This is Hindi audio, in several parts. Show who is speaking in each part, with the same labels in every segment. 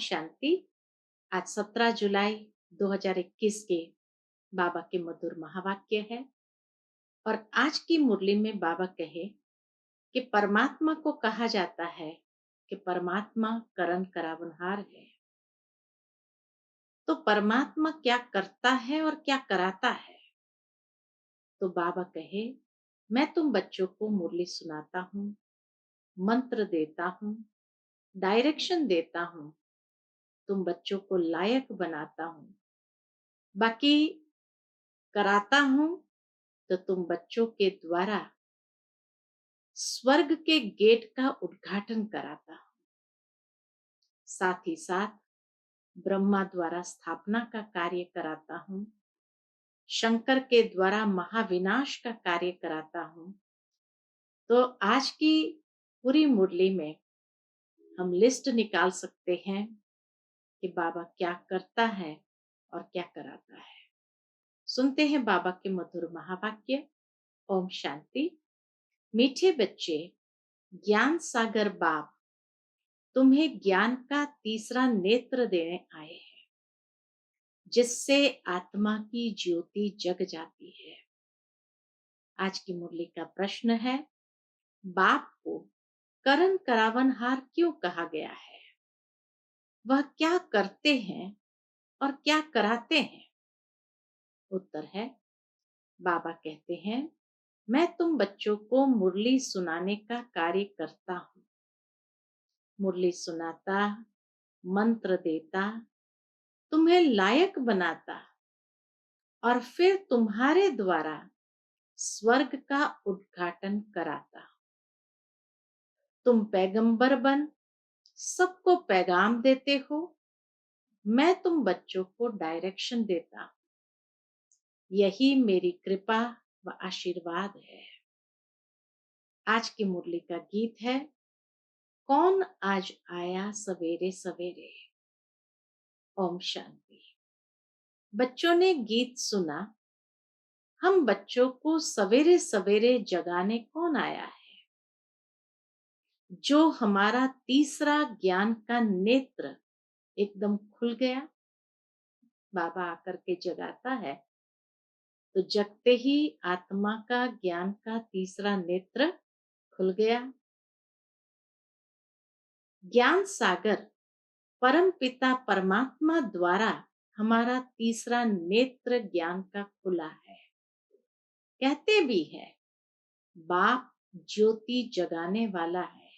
Speaker 1: शांति। आज 17 जुलाई 2021 के बाबा के मधुर महावाक्य है। और आज की मुरली में बाबा कहे कि परमात्मा को कहा जाता है कि परमात्मा करण करावनहार है। तो परमात्मा क्या करता है और क्या कराता है? तो बाबा कहे, मैं तुम बच्चों को मुरली सुनाता हूँ, मंत्र देता हूँ, डायरेक्शन देता हूँ, तुम बच्चों को लायक बनाता हूँ, बाकी कराता हूँ तो तुम बच्चों के द्वारा स्वर्ग के गेट का उद्घाटन कराता हूँ। साथ ही साथ ब्रह्मा द्वारा स्थापना का कार्य कराता हूँ, शंकर के द्वारा महाविनाश का कार्य कराता हूँ। तो आज की पूरी मुरली में हम लिस्ट निकाल सकते हैं कि बाबा क्या करता है और क्या कराता है। सुनते हैं बाबा के मधुर महावाक्य। ओम शांति। मीठे बच्चे, ज्ञान सागर बाप तुम्हें ज्ञान का तीसरा नेत्र देने आए हैं, जिससे आत्मा की ज्योति जग जाती है। आज की मुरली का प्रश्न है, बाप को करण करावनहार क्यों कहा गया है? वह क्या करते हैं और क्या कराते हैं? उत्तर है, बाबा कहते हैं, मैं तुम बच्चों को मुरली सुनाने का कार्य करता हूँ। मुरली सुनाता, मंत्र देता, तुम्हें लायक बनाता और फिर तुम्हारे द्वारा स्वर्ग का उद्घाटन कराता। तुम पैगंबर बन सबको पैगाम देते हो, मैं तुम बच्चों को डायरेक्शन देता हूँ। यही मेरी कृपा व आशीर्वाद है। आज की मुरली का गीत है, कौन आज आया सवेरे सवेरे। ओम शांति। बच्चों ने गीत सुना, हम बच्चों को सवेरे सवेरे जगाने कौन आया है? जो हमारा तीसरा ज्ञान का नेत्र एकदम खुल गया। बाबा आकर के जगाता है तो जगते ही आत्मा का ज्ञान का तीसरा नेत्र खुल गया। ज्ञान सागर परम पिता परमात्मा द्वारा हमारा तीसरा नेत्र ज्ञान का खुला है। कहते भी है, बाप ज्योति जगाने वाला है,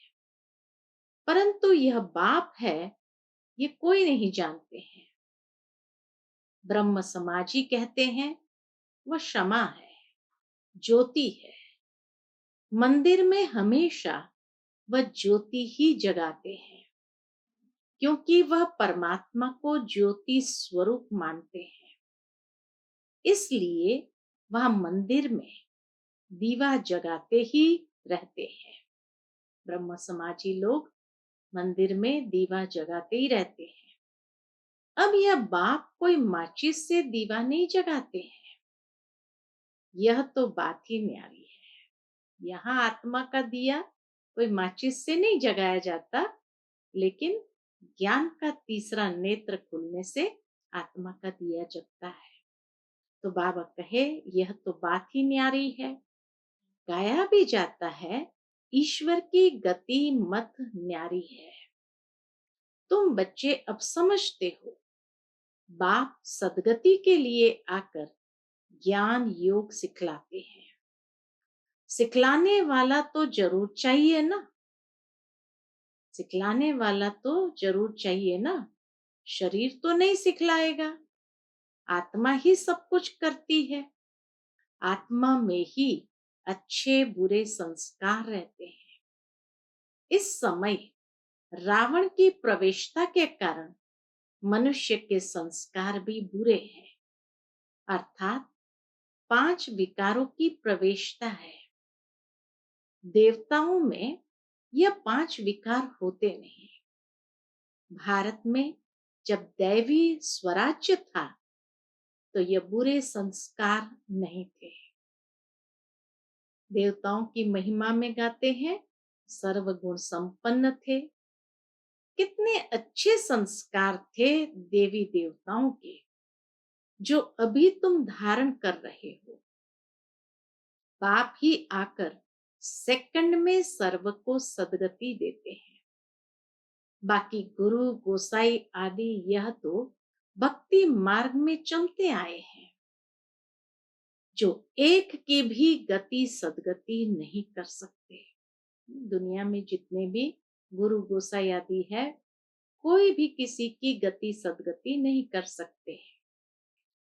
Speaker 1: परंतु यह बाप है ये कोई नहीं जानते हैं। ब्रह्म समाजी कहते हैं वह क्षमा है, ज्योति है। मंदिर में हमेशा वह ज्योति ही जगाते हैं, क्योंकि वह परमात्मा को ज्योति स्वरूप मानते हैं। इसलिए वह मंदिर में दीवा जगाते ही रहते हैं। ब्रह्म समाजी लोग मंदिर में दीवा जगाते ही रहते हैं। अब यह बाप कोई माचिस से दीवा नहीं जगाते हैं। यह तो बात ही न्यारी है। यहाँ आत्मा का दिया कोई माचिस से नहीं जगाया जाता, लेकिन ज्ञान का तीसरा नेत्र खुलने से आत्मा का दिया जगता है। तो बाबा कहे, यह तो बात ही न्यारी है। गाया भी जाता है, ईश्वर की गति मत न्यारी है। तुम बच्चे अब समझते हो, बाप सदगति के लिए आकर ज्ञान योग सिखलाते हैं। सिखलाने वाला तो जरूर चाहिए ना। सिखलाने वाला तो जरूर चाहिए ना। शरीर तो नहीं सिखलाएगा, आत्मा ही सब कुछ करती है। आत्मा में ही अच्छे बुरे संस्कार रहते हैं। इस समय रावण की प्रवेशता के कारण मनुष्य के संस्कार भी बुरे हैं, अर्थात 5 विकारों की प्रवेशता है। देवताओं में यह 5 विकार होते नहीं। भारत में जब दैवी स्वराज्य था तो ये बुरे संस्कार नहीं थे। देवताओं की महिमा में गाते हैं, सर्वगुण संपन्न थे, कितने अच्छे संस्कार थे देवी देवताओं के, जो अभी तुम धारण कर रहे हो। बाप ही आकर सेकंड में सर्व को सदगति देते हैं। बाकी गुरु गोसाई आदि यह तो भक्ति मार्ग में चलते आए हैं, जो एक की भी गति सदगति नहीं कर सकते। दुनिया में जितने भी गुरु गोसाई आदि है, कोई भी किसी की गति सदगति नहीं कर सकते हैं।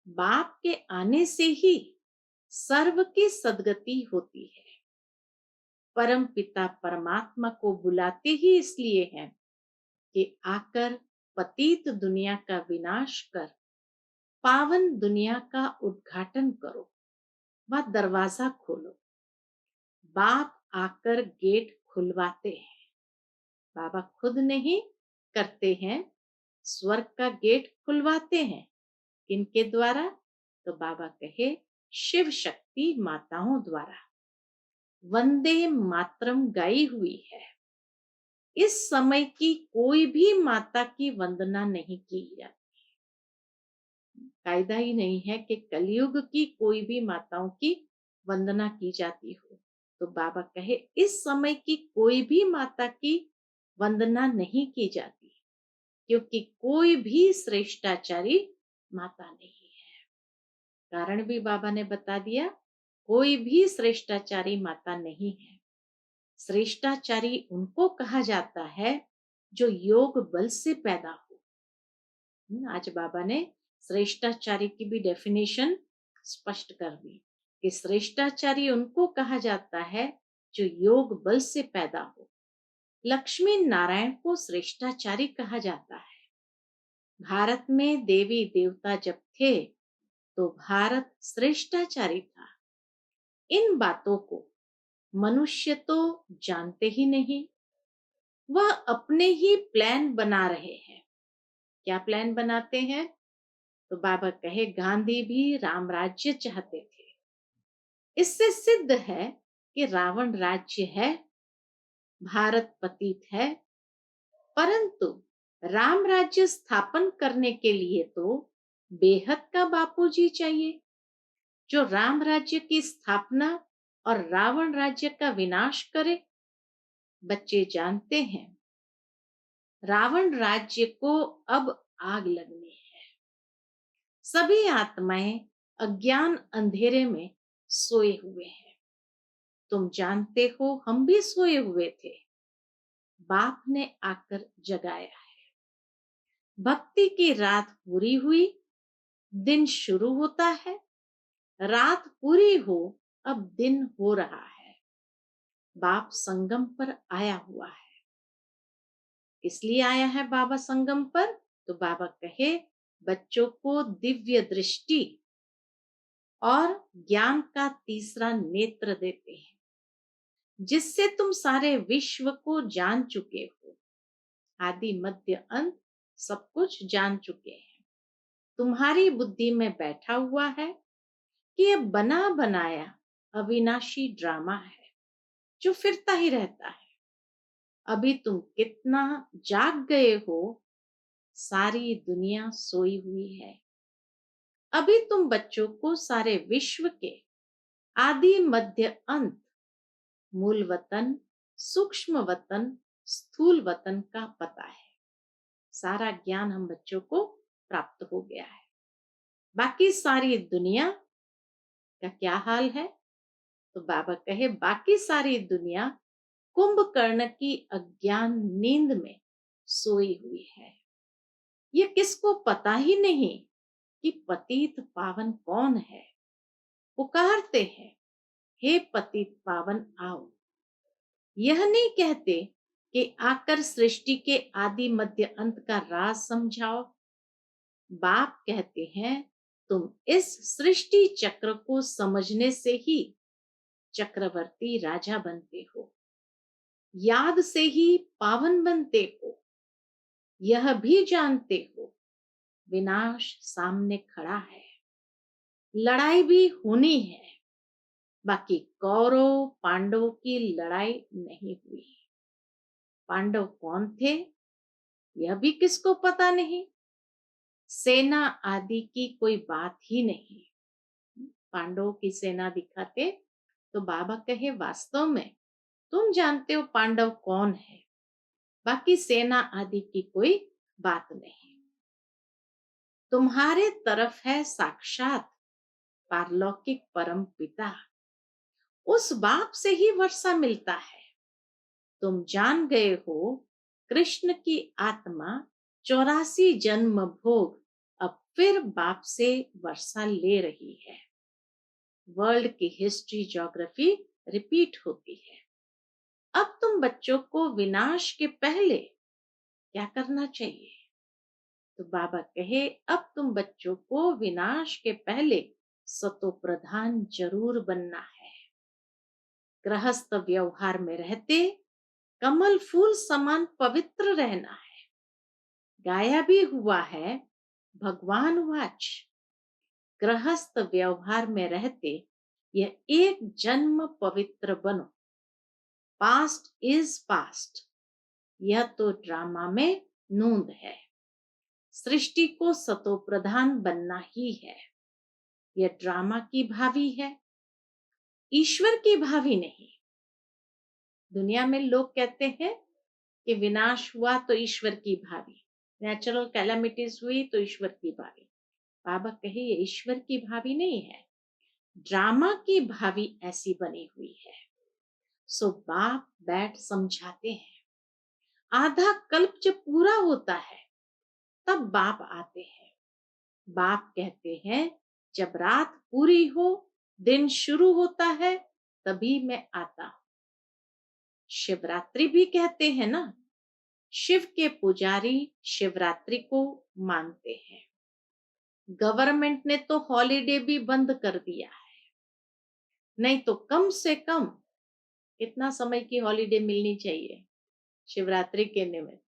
Speaker 1: बाप के आने से ही सर्व की सदगति होती है। परम पिता परमात्मा को बुलाते ही इसलिए हैं कि आकर पतित दुनिया का विनाश कर पावन दुनिया का उद्घाटन करो, व दरवाजा खोलो। बाप आकर गेट खुलवाते हैं। बाबा खुद नहीं करते हैं, स्वर्ग का गेट खुलवाते हैं। किनके द्वारा? तो बाबा कहे शिव शक्ति माताओं द्वारा। वंदे मातरम गाई हुई है। इस समय की कोई भी माता की वंदना नहीं की जाती। कायदा ही नहीं है कि कलयुग की कोई भी माताओं की वंदना की जाती हो। तो बाबा कहे इस समय की कोई भी माता की वंदना नहीं की जाती, क्योंकि कोई भी श्रेष्ठाचारी माता नहीं है। कारण भी बाबा ने बता दिया, कोई भी श्रेष्ठाचारी माता नहीं है। श्रेष्ठाचारी उनको कहा जाता है जो योग बल से पैदा हो। आज बाबा ने श्रेष्ठाचारी की भी डेफिनेशन स्पष्ट कर दी कि श्रेष्ठाचारी उनको कहा जाता है जो योग बल से पैदा हो। लक्ष्मी नारायण को श्रेष्ठाचारी कहा जाता है। भारत में देवी देवता जब थे तो भारत श्रेष्ठाचारी था। इन बातों को मनुष्य तो जानते ही नहीं, वह अपने ही प्लान बना रहे हैं। क्या प्लान बनाते हैं? तो बाबा कहे गांधी भी राम राज्य चाहते थे। इससे सिद्ध है कि रावण राज्य है, भारत पतित है, परंतु राम राज्य स्थापन करने के लिए तो बेहद का बापूजी चाहिए, जो राम राज्य की स्थापना और रावण राज्य का विनाश करे। बच्चे जानते हैं रावण राज्य को अब आग लगनी है। सभी आत्माएं अज्ञान अंधेरे में सोए हुए हैं। तुम जानते हो हम भी सोए हुए थे, बाप ने आकर जगाया है। भक्ति की रात पूरी हुई, दिन शुरू होता है। रात पूरी हो, अब दिन हो रहा है। बाप संगम पर आया हुआ है। इसलिए आया है बाबा संगम पर, तो बाबा कहे बच्चों को दिव्य दृष्टि और ज्ञान का तीसरा नेत्र देते हैं, जिससे तुम सारे विश्व को जान चुके हो। आदि मध्य अंत सब कुछ जान चुके हैं। तुम्हारी बुद्धि में बैठा हुआ है कि यह बना बनाया अविनाशी ड्रामा है, जो फिरता ही रहता है। अभी तुम कितना जाग गए हो, सारी दुनिया सोई हुई है। अभी तुम बच्चों को सारे विश्व के आदि मध्य अंत, मूल वतन, सूक्ष्म वतन, स्थूल वतन का पता है। सारा ज्ञान हम बच्चों को प्राप्त हो गया है। बाकी सारी दुनिया का क्या हाल है? तो बाबा कहे बाकी सारी दुनिया कुंभकर्ण की अज्ञान नींद में सोई हुई है। ये किसको पता ही नहीं कि पतित पावन कौन है। पुकारते हैं हे पतित पावन आओ। यह नहीं कहते कि आकर सृष्टि के आदि मध्य अंत का राज समझाओ। बाप कहते हैं तुम इस सृष्टि चक्र को समझने से ही चक्रवर्ती राजा बनते हो, याद से ही पावन बनते हो। यह भी जानते हो विनाश सामने खड़ा है, लड़ाई भी होनी है। बाकी कौरव पांडवों की लड़ाई नहीं हुई। पांडव कौन थे? यह भी किसको पता नहीं। सेना आदि की कोई बात ही नहीं। पांडवों की सेना दिखाते तो बाबा कहे वास्तव में तुम जानते हो पांडव कौन है, बाकी सेना आदि की कोई बात नहीं। तुम्हारे तरफ है साक्षात पारलौकिक परम पिता, उस बाप से ही वर्षा मिलता है। तुम जान गए हो कृष्ण की आत्मा 84 जन्म भोग अब फिर बाप से वर्षा ले रही है। वर्ल्ड की हिस्ट्री ज्योग्राफी रिपीट होती है। अब तुम बच्चों को विनाश के पहले क्या करना चाहिए? तो बाबा कहे अब तुम बच्चों को विनाश के पहले सतो प्रधान जरूर बनना है। गृहस्थ व्यवहार में रहते कमल फूल समान पवित्र रहना है। गाया भी हुआ है भगवान वाच, गृहस्थ व्यवहार में रहते यह एक जन्म पवित्र बनो। पास्ट इज पास्ट, यह तो ड्रामा में नूंद है। सृष्टि को सतो प्रधान बनना ही है। यह ड्रामा की भावी है, ईश्वर की भावी नहीं। दुनिया में लोग कहते हैं कि विनाश हुआ तो ईश्वर की भावी, नेचुरल कैलामिटीज हुई तो ईश्वर की भावी। बाबा कहे ये ईश्वर की भावी नहीं है, ड्रामा की भावी ऐसी बनी हुई है। सो बाप बैठ समझाते हैं। आधा कल्प जब पूरा होता है तब बाप आते हैं। बाप कहते हैं जब रात पूरी हो दिन शुरू होता है तभी मैं आता हूं। शिवरात्रि भी कहते हैं ना, शिव के पुजारी शिवरात्रि को मानते हैं। गवर्नमेंट ने तो हॉलीडे भी बंद कर दिया है, नहीं तो कम से कम कितना समय की हॉलीडे मिलनी चाहिए शिवरात्रि के निमित्त।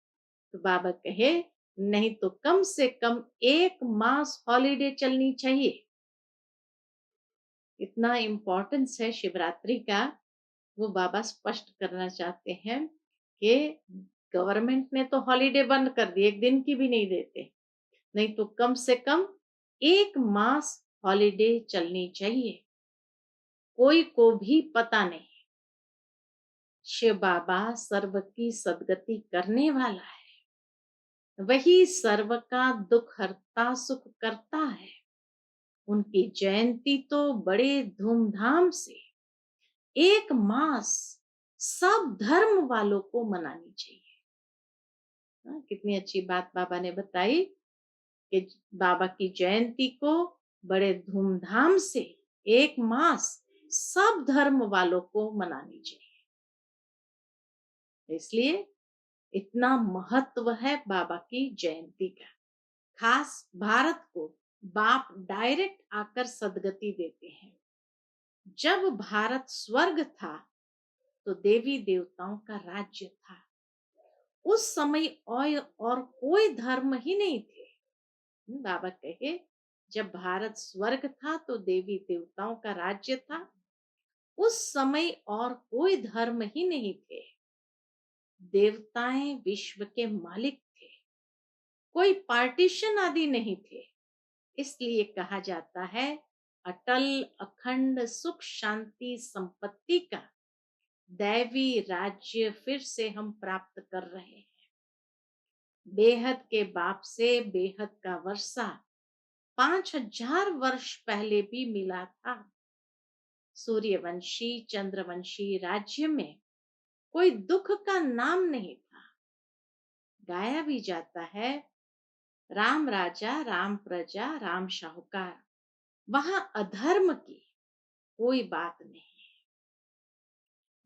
Speaker 1: तो बाबा कहे नहीं तो कम से कम 1 मास हॉलीडे चलनी चाहिए। इतना इम्पोर्टेंस है शिवरात्रि का, वो बाबा स्पष्ट करना चाहते हैं कि गवर्नमेंट ने तो हॉलीडे बंद कर दी, एक दिन की भी नहीं देते, नहीं तो कम से कम 1 मास हॉलीडे चलनी चाहिए। कोई को भी पता नहीं शिव बाबा सर्व की सदगति करने वाला है, वही सर्व का दुख हरता सुख करता है। उनकी जयंती तो बड़े धूमधाम से 1 मास सब धर्म वालों को मनानी चाहिए। कितनी अच्छी बात बाबा ने बताई कि बाबा की जयंती को बड़े धूमधाम से 1 मास सब धर्म वालों को मनानी चाहिए। इसलिए इतना महत्व है बाबा की जयंती का। खास भारत को बाप डायरेक्ट आकर सदगति देते हैं। जब भारत स्वर्ग था तो देवी देवताओं का राज्य था। उस समय और कोई धर्म ही नहीं थे। बाबा कहे जब भारत स्वर्ग था तो देवी देवताओं का राज्य था। उस समय और कोई धर्म ही नहीं थे। देवताएं विश्व के मालिक थे, कोई पार्टीशन आदि नहीं थे। इसलिए कहा जाता है अटल अखंड सुख शांति संपत्ति का दैवी राज्य फिर से हम प्राप्त कर रहे हैं। बेहद के बाप से बेहद का वर्षा 5000 वर्ष पहले भी मिला था। सूर्यवंशी चंद्रवंशी राज्य में कोई दुख का नाम नहीं था। गाया भी जाता है राम राजा राम प्रजा राम शाहूकार, वहां अधर्म की कोई बात नहीं।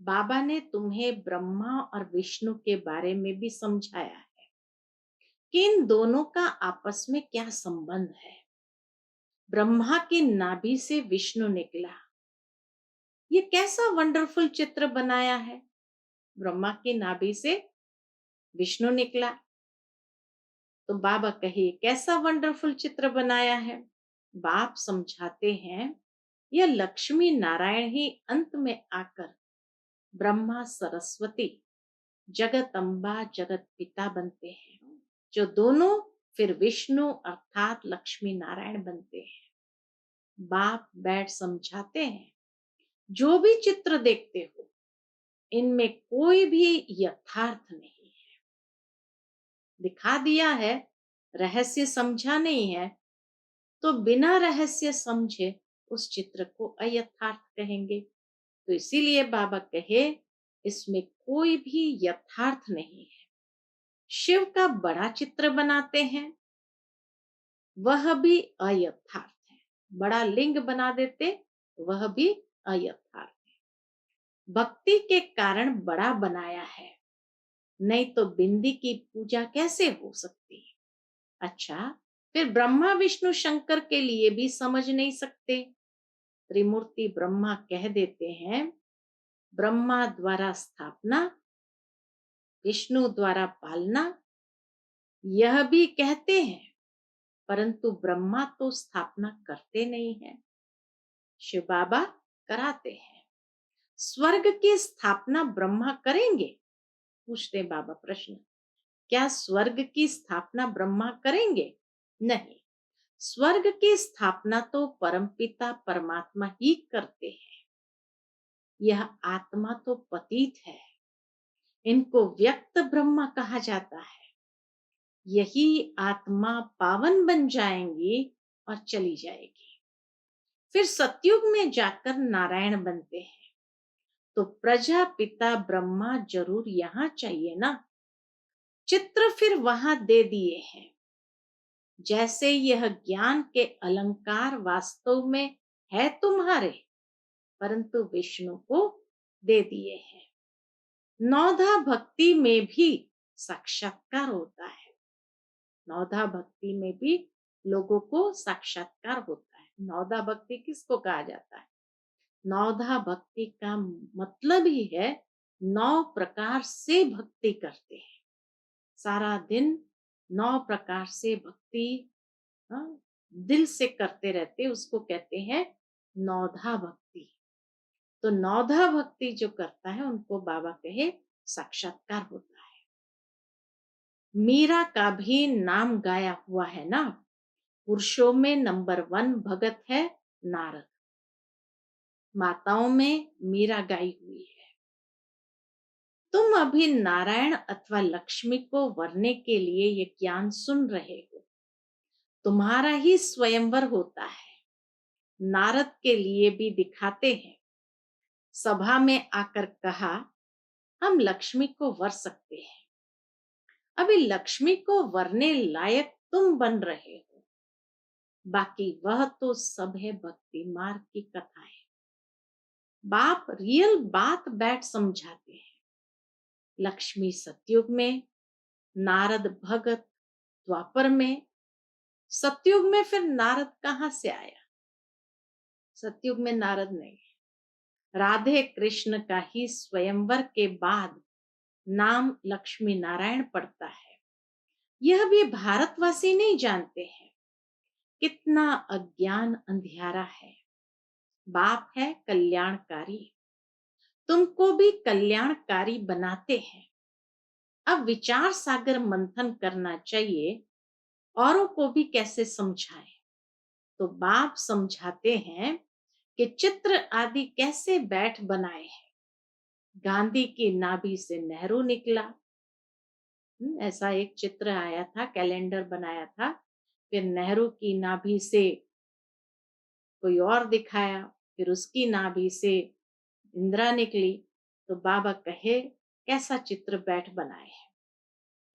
Speaker 1: बाबा ने तुम्हें ब्रह्मा और विष्णु के बारे में भी समझाया है कि इन दोनों का आपस में क्या संबंध है। ब्रह्मा की नाभि से विष्णु निकला, ये कैसा वंडरफुल चित्र बनाया है। ब्रह्मा की नाभि से विष्णु निकला तो बाबा कहे कैसा वंडरफुल चित्र बनाया है। बाप समझाते हैं यह लक्ष्मी नारायण ही अंत में आकर ब्रह्मा सरस्वती जगत अम्बा जगत पिता बनते हैं। जो दोनों फिर विष्णु अर्थात लक्ष्मी नारायण बनते हैं। बाप बैठ समझाते हैं, जो भी चित्र देखते हो इनमें कोई भी यथार्थ नहीं है। दिखा दिया है, रहस्य समझा नहीं है, तो बिना रहस्य समझे उस चित्र को अयथार्थ कहेंगे। तो इसीलिए बाबा कहे, इसमें कोई भी यथार्थ नहीं है। शिव का बड़ा चित्र बनाते हैं, वह भी अयथार्थ है। बड़ा लिंग बना देते, वह भी अयथार्थ है। भक्ति के कारण बड़ा बनाया है, नहीं तो बिंदी की पूजा कैसे हो सकती है। अच्छा, फिर ब्रह्मा विष्णु शंकर के लिए भी समझ नहीं सकते। त्रिमूर्ति ब्रह्मा कह देते हैं, ब्रह्मा द्वारा स्थापना, विष्णु द्वारा पालना, यह भी कहते हैं, परंतु ब्रह्मा तो स्थापना करते नहीं है, शिव बाबा कराते हैं। स्वर्ग की स्थापना ब्रह्मा करेंगे? पूछते बाबा प्रश्न। क्या स्वर्ग की स्थापना ब्रह्मा करेंगे? नहीं, स्वर्ग की स्थापना तो परमपिता परमात्मा ही करते हैं। यह आत्मा तो पतित है, इनको व्यक्त ब्रह्मा कहा जाता है। यही आत्मा पावन बन जाएंगी और चली जाएगी, फिर सतयुग में जाकर नारायण बनते हैं। तो प्रजापिता ब्रह्मा जरूर यहाँ चाहिए ना। चित्र फिर वहां दे दिए हैं। जैसे यह ज्ञान के अलंकार वास्तव में है तुम्हारे, परंतु विष्णु को दे दिए हैं। नौधा भक्ति में भी साक्षात्कार होता है। नौधा भक्ति में भी लोगों को साक्षात्कार होता है। नौधा भक्ति किसको कहा जाता है? नौधा भक्ति का मतलब ही है 9 प्रकार से भक्ति करते हैं। सारा दिन 9 प्रकार से भक्ति दिल से करते रहते, उसको कहते हैं नौधा भक्ति। तो नौधा भक्ति जो करता है उनको बाबा कहे साक्षात्कार होता है। मीरा का भी नाम गाया हुआ है ना, पुरुषों में नंबर 1 भगत है नारद, माताओं में मीरा गाई हुई है। तुम अभी नारायण अथवा लक्ष्मी को वरने के लिए ये ज्ञान सुन रहे हो। तुम्हारा ही स्वयंवर होता है। नारद के लिए भी दिखाते हैं। सभा में आकर कहा, हम लक्ष्मी को वर सकते हैं। अभी लक्ष्मी को वरने लायक तुम बन रहे हो, बाकी वह तो सब है भक्ति मार्ग की कथाएं। बाप रियल बात बैठ समझाते हैं। लक्ष्मी सतयुग में, नारद भगत द्वापर में। सतयुग में फिर नारद कहां से आया? सतयुग में नारद नहीं। राधे कृष्ण का ही स्वयंवर के बाद नाम लक्ष्मी नारायण पड़ता है। यह भी भारतवासी नहीं जानते हैं। कितना अज्ञान अंधियारा है। बाप है कल्याणकारी, तुमको भी कल्याणकारी बनाते हैं। अब विचार सागर मंथन करना चाहिए, औरों को भी कैसे समझाएं। तो बाप समझाते हैं कि चित्र आदि कैसे बैठ बनाए हैं। गांधी की नाभि से नेहरू निकला। ऐसा एक चित्र आया था, कैलेंडर बनाया था। फिर नेहरू की नाभि से कोई और दिखाया, फिर उसकी नाभि से इंदिरा निकली। तो बाबा कहे, कैसा चित्र बैठ बनाए हैं।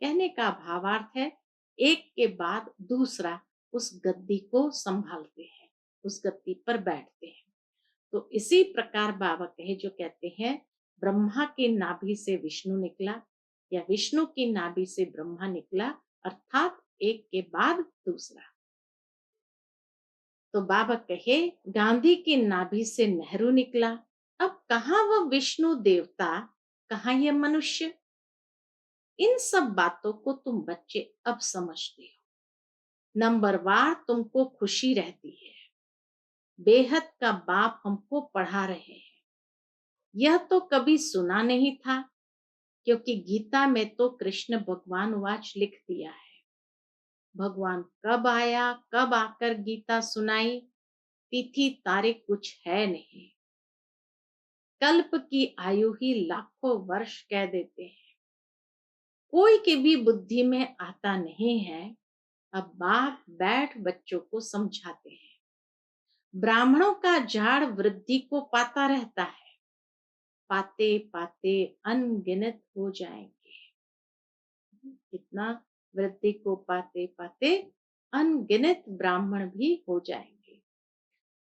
Speaker 1: कहने का भावार्थ है, एक के बाद दूसरा उस गद्दी को संभालते हैं, उस गद्दी पर बैठते हैं। तो इसी प्रकार बाबा कहे, जो कहते हैं ब्रह्मा की नाभि से विष्णु निकला या विष्णु की नाभि से ब्रह्मा निकला, अर्थात एक के बाद दूसरा। तो बाबा कहे, गांधी की नाभि से नेहरू निकला। अब कहाँ वह विष्णु देवता, कहाँ यह मनुष्य? इन सब बातों को तुम बच्चे अब समझते हो। नंबरवार तुमको खुशी रहती है। बेहद का बाप हमको पढ़ा रहे हैं। यह तो कभी सुना नहीं था, क्योंकि गीता में तो कृष्ण भगवान वाच लिख दिया है। भगवान कब आया, कब आकर गीता सुनाई, तिथि तारीख कुछ है नहीं। कल्प की आयु ही लाखों वर्ष कह देते हैं। कोई की भी बुद्धि में आता नहीं है। अब बाप बैठ बच्चों को समझाते हैं। ब्राह्मणों का झाड़ वृद्धि को पाता रहता है, पाते पाते अनगिनत हो जाएंगे। कितना वृद्धि को पाते पाते अनगिनत ब्राह्मण भी हो जाएंगे।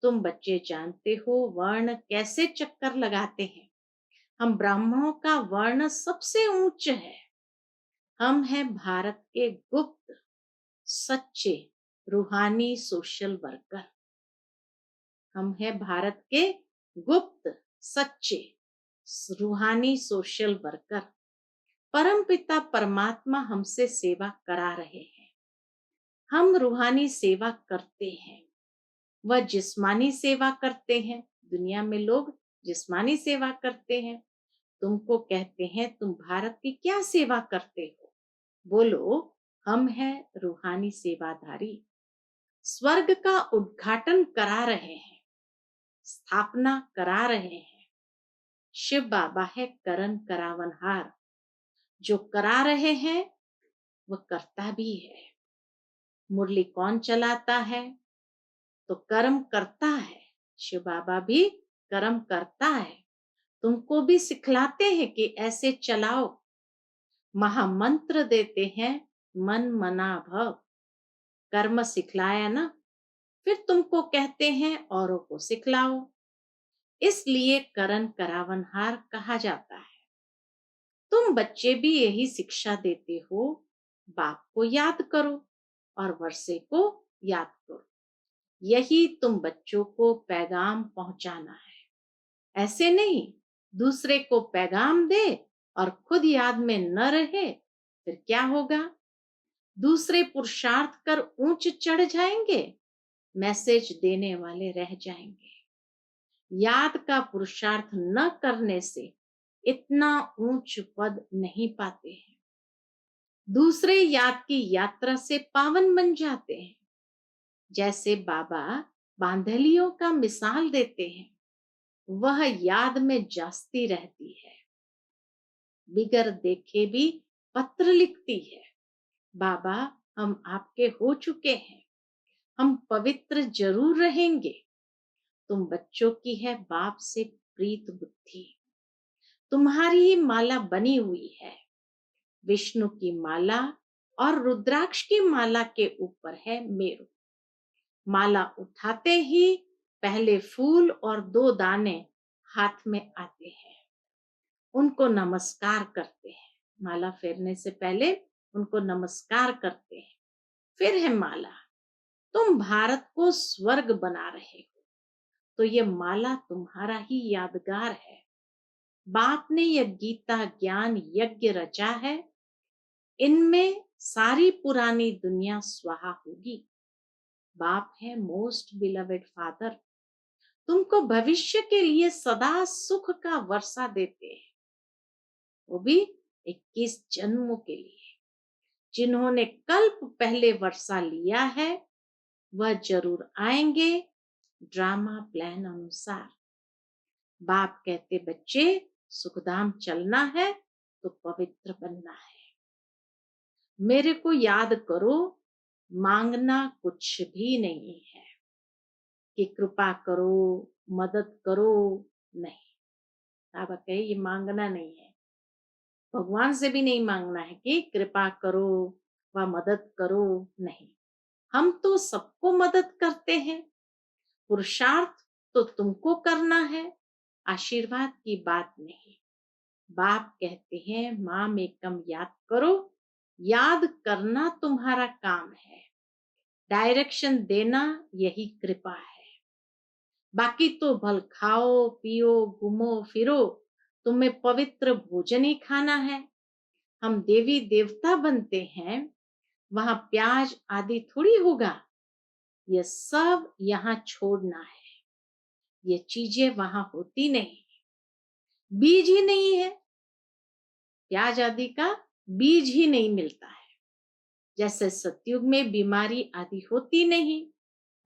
Speaker 1: तुम बच्चे जानते हो वर्ण कैसे चक्कर लगाते हैं। हम ब्राह्मणों का वर्ण सबसे ऊंच है। हम हैं भारत के गुप्त सच्चे रूहानी सोशल वर्कर। हम हैं भारत के गुप्त सच्चे रूहानी सोशल वर्कर। परमपिता परमात्मा हमसे सेवा करा रहे हैं। हम रूहानी सेवा करते हैं, वह जिस्मानी सेवा करते हैं। दुनिया में लोग जिस्मानी सेवा करते हैं। तुमको कहते हैं तुम भारत की क्या सेवा करते हो? बोलो, हम हैं रूहानी सेवाधारी। स्वर्ग का उद्घाटन करा रहे हैं, स्थापना करा रहे हैं। शिव बाबा है करन करावनहार। जो करा रहे हैं वह करता भी है। मुरली कौन चलाता है? तो कर्म करता है। शिव बाबा भी कर्म करता है। तुमको भी सिखलाते हैं कि ऐसे चलाओ। महामंत्र देते हैं मन मना भव। कर्म सिखलाया ना, फिर तुमको कहते हैं औरों को सिखलाओ। इसलिए करन करावनहार कहा जाता है। तुम बच्चे भी यही शिक्षा देते हो। बाप को याद करो और वर्षे को याद करो। यही तुम बच्चों को पैगाम पहुंचाना है। ऐसे नहीं दूसरे को पैगाम दे और खुद याद में न रहे, फिर क्या होगा? दूसरे पुरुषार्थ कर ऊंच चढ़ जाएंगे, मैसेज देने वाले रह जाएंगे। याद का पुरुषार्थ न करने से इतना ऊंच पद नहीं पाते हैं। दूसरे याद की यात्रा से पावन बन जाते हैं। जैसे बाबा बांधलियों का मिसाल देते हैं, वह याद में जास्ती रहती है। बिगर देखे भी पत्र लिखती है, बाबा हम आपके हो चुके हैं, हम पवित्र जरूर रहेंगे। तुम बच्चों की है बाप से प्रीत बुद्धि। तुम्हारी ही माला बनी हुई है। विष्णु की माला और रुद्राक्ष की माला के ऊपर है मेरू। माला उठाते ही पहले फूल और 2 दाने हाथ में आते हैं। उनको नमस्कार करते हैं। माला फेरने से पहले उनको नमस्कार करते हैं। फिर है माला। तुम भारत को स्वर्ग बना रहे हो, तो ये माला तुम्हारा ही यादगार है। बाप ने यह गीता ज्ञान यज्ञ रचा है। इनमें सारी पुरानी दुनिया स्वाहा होगी। बाप है मोस्ट बिलवेड फादर। तुमको भविष्य के लिए सदा सुख का वर्षा देते हैं, वो भी 21 जन्मों के लिए। जिन्होंने कल्प पहले वर्षा लिया है वह जरूर आएंगे ड्रामा प्लान अनुसार। बाप कहते बच्चे सुखधाम चलना है तो पवित्र बनना है। मेरे को याद करो, मांगना कुछ भी नहीं है कि कृपा करो मदद करो। नहीं, बाबा कहे ये मांगना नहीं है। भगवान से भी नहीं मांगना है कि कृपा करो व मदद करो। नहीं, हम तो सबको मदद करते हैं। पुरुषार्थ तो तुमको करना है, आशीर्वाद की बात नहीं। बाप कहते हैं माम एकम याद करो। याद करना तुम्हारा काम है, डायरेक्शन देना यही कृपा है। बाकी तो भल खाओ पियो घूमो फिरो, तुम्हें पवित्र भोजन ही खाना है। हम देवी देवता बनते हैं, वहां प्याज आदि थोड़ी होगा। ये सब यहाँ छोड़ना है। ये चीजें वहां होती नहीं, बीज ही नहीं है। प्याज आदि का बीज ही नहीं मिलता है। जैसे सतयुग में बीमारी आदि होती नहीं,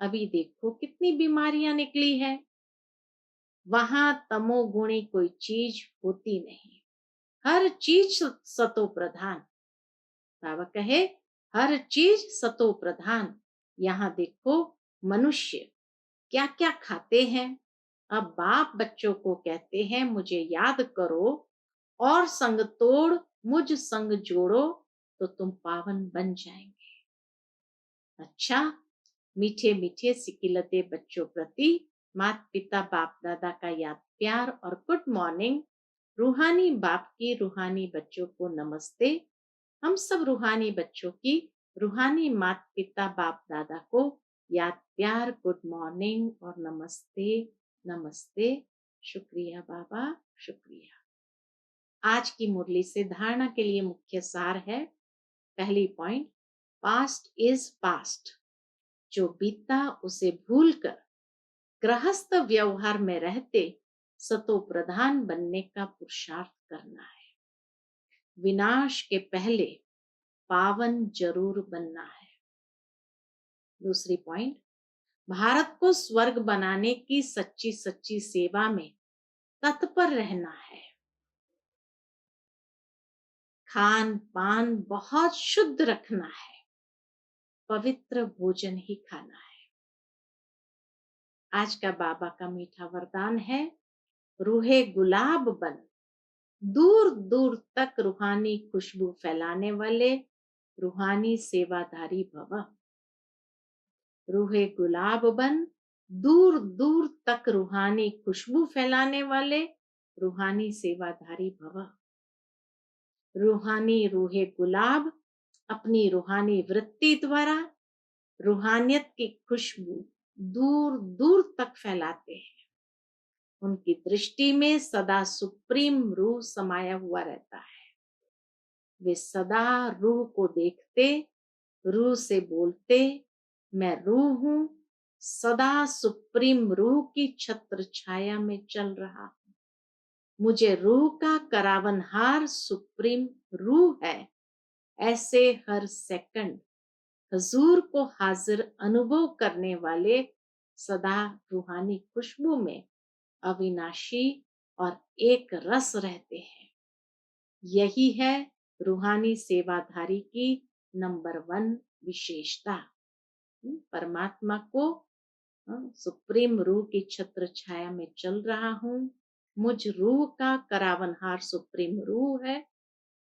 Speaker 1: अभी देखो कितनी बीमारियां निकली है। वहां तमोगुणी कोई चीज होती नहीं, हर चीज सतो प्रधान। बाबा कहे हर चीज सतो प्रधान। यहाँ देखो मनुष्य क्या क्या खाते हैं। अब बाप बच्चों को कहते हैं मुझे याद करो और संग तोड़ मुझ संग जोड़ो तो तुम पावन बन जाएंगे। अच्छा, मीठे मीठे सिकिलते बच्चों प्रति माता पिता बाप दादा का याद प्यार और गुड मॉर्निंग। रूहानी बाप की रूहानी बच्चों को नमस्ते। हम सब रूहानी बच्चों की रूहानी माता पिता बाप दादा को याद प्यार गुड मॉर्निंग और नमस्ते नमस्ते। शुक्रिया बाबा, शुक्रिया। आज की मुरली से धारणा के लिए मुख्य सार है। पहली पॉइंट, पास्ट इज पास्ट। जो बीता उसे भूलकर गृहस्थ व्यवहार में रहते सतो प्रधान बनने का पुरुषार्थ करना है। विनाश के पहले पावन जरूर बनना है। दूसरी पॉइंट, भारत को स्वर्ग बनाने की सच्ची सच्ची सेवा में तत्पर रहना है। खान पान बहुत शुद्ध रखना है, पवित्र भोजन ही खाना है। आज का बाबा का मीठा वरदान है, रूहे गुलाब बन, दूर दूर तक रूहानी खुशबू फैलाने वाले रूहानी सेवाधारी भव। रूहे गुलाब बन, दूर दूर तक रूहानी खुशबू फैलाने वाले रूहानी सेवाधारी भव। रूहानी रूहे गुलाब अपनी रूहानी वृत्ति द्वारा रूहानियत की खुशबू दूर दूर तक फैलाते हैं। उनकी दृष्टि में सदा सुप्रीम रूह समाया हुआ रहता है। वे सदा रूह को देखते, रूह से बोलते, मैं रूह हूं, सदा सुप्रीम रूह की छत्र छाया में चल रहा हूं। मुझे रूह का करावनहार सुप्रीम रूह है। ऐसे हर सेकंड हजूर को हाजिर अनुभव करने वाले सदा रूहानी खुशबू में अविनाशी और एक रस रहते हैं। यही है रूहानी सेवाधारी की नंबर 1 विशेषता। परमात्मा को सुप्रीम रूह की छत्र छाया में चल रहा हूं, मुझ रूह का करावनहार सुप्रीम रूह है।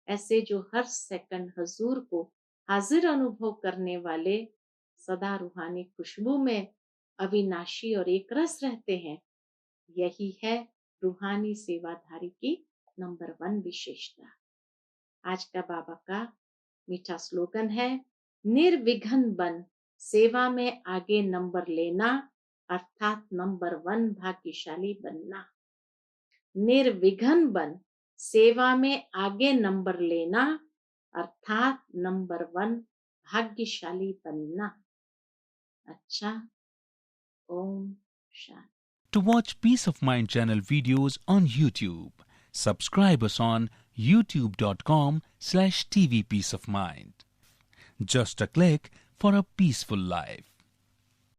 Speaker 1: ऐसे जो हर सेकंड हजूर को हाजिर अनुभव करने वाले सदा रूहानी खुशबू में अविनाशी और एक रस रहते हैं, यही है रूहानी सेवाधारी की नंबर 1 विशेषता। आज का बाबा का मीठा स्लोगन है, निर्विघ्न बन सेवा में आगे नंबर लेना, अर्थात नंबर 1 भाग्यशाली बनना। निर्विघ्न बन सेवा में आगे नंबर लेना, अर्थात नंबर 1 भाग्यशाली बनना। अच्छा, Om Shanti.
Speaker 2: To watch Peace of Mind channel videos on YouTube, subscribe us on youtube.com/tvpeaceofmind. Just a click for a peaceful life.